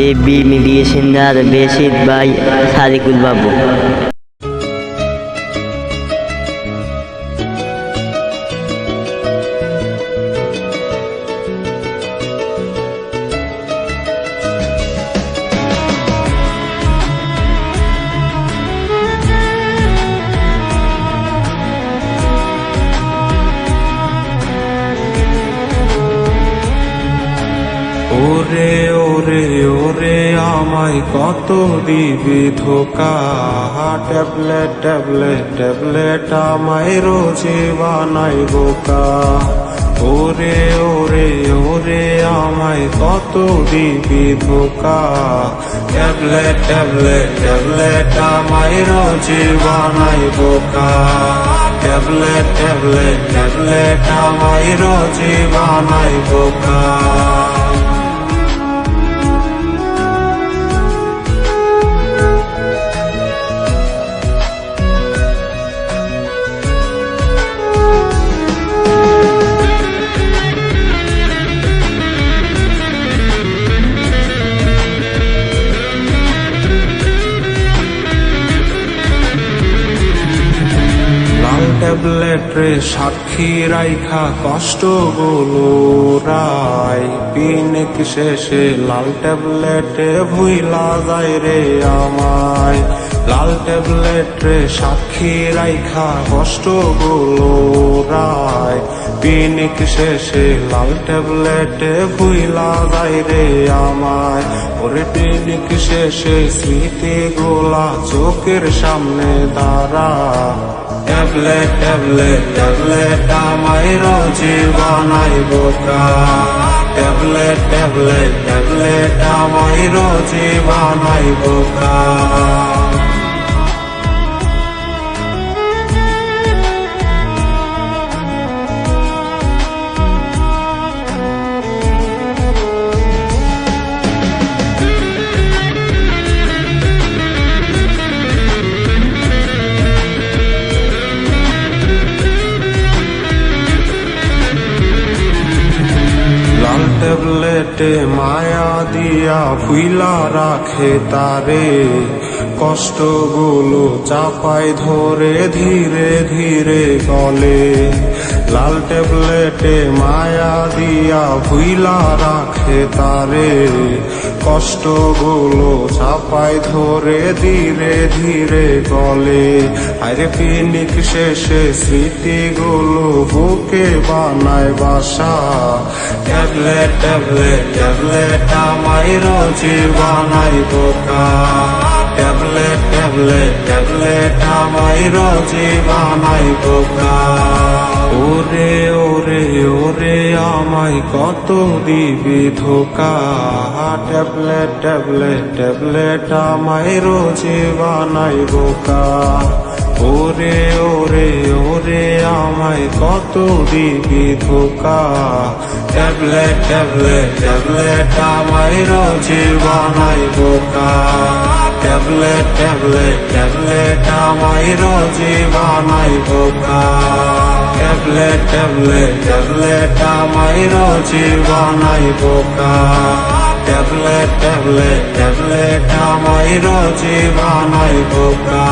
AB মিডিয়েশনার বেশির ভাই সাদিকুল বাবু। ওরে ওরে ওরে আমায় কত দিবি ধোকা, ট্যাবলেট ট্যাবলেট ট্যাবলেট আমায় রোজে বানাই বোকা। ওরে ওরে ওরে আমায় কত দিবি ধোকা, ট্যাবলেট ট্যাবলেট ট্যাবলেট আমায় রোজে বানাই বোকা। ট্যাবলেট ট্যাবলেট ট্যাবলেট আমায় রোজে বানাই বোকা। ট্যাবলেটে সাক্ষী রাইখা কষ্ট গুলো রাই, পিনিক শেষে লাল ট্যাবলেটে ভুইলা যায় রে আমায়। লাল ট্যাবলেটে সাক্ষী রাইখা কষ্ট গুলো রাই, পিনিক শেষে লাল ট্যাবলেটে ভুইলা যায় রে আমায়। ওরে পিনিক শেষে স্মৃতি গোলা চোখের সামনে দাঁড়া, ট্যাবলেট ট্যাবলেট ট্যাবলেট আমায় রোজে বানাই বোকা। ট্যাবলেট ট্যাবলেট ট্যাবলেট আমায় রোজে বানাই বোকা। ট্যাবলেটে মায়া দিয়া ভুইলা রাখে তারে, কষ্টগুলো চাপায় ধরে ধীরে ধীরে গলে। লাল ট্যাবলেটে মায়া দিয়া ভুইলা রাখে তারে, কষ্টগুলো চাপায় ধরে ধীরে ধীরে গলে। আরে পিনিক শেষে স্মৃতিগুলো বুকে বানায় বাসা, ট্যাবলেট ট্যাবলেট ট্যাবলেট আমায় রোজে বানাই বোকা। ট্যাবলেট ট্যাবলেট ট্যাবলেট আমায় রোজে বানাই বোকা। ওরে ওরে ওরে আমায় কত দিবি ধোকা, ট্যাবলেট ট্যাবলেট ট্যাবলেট আমায় রোজে বানাই বোকা। ওরে ওরে ওরে আমায় কত দিবি ধোকা, ট্যাবলেট ট্যাবলেট ট্যাবলেট আমায় রোজে বানাই বোকা। ট্যাবলেট ট্যাবলেট ট্যাবলেট আমায় রোজে বানাই বোকা। ট্যাবলেট ট্যাবলেট ট্যাবলেট আমায় রোজে বানাই বোকা। ট্যাবলেট ট্যাবলেট ট্যাবলেট আমায় রোজে বানাই বোকা।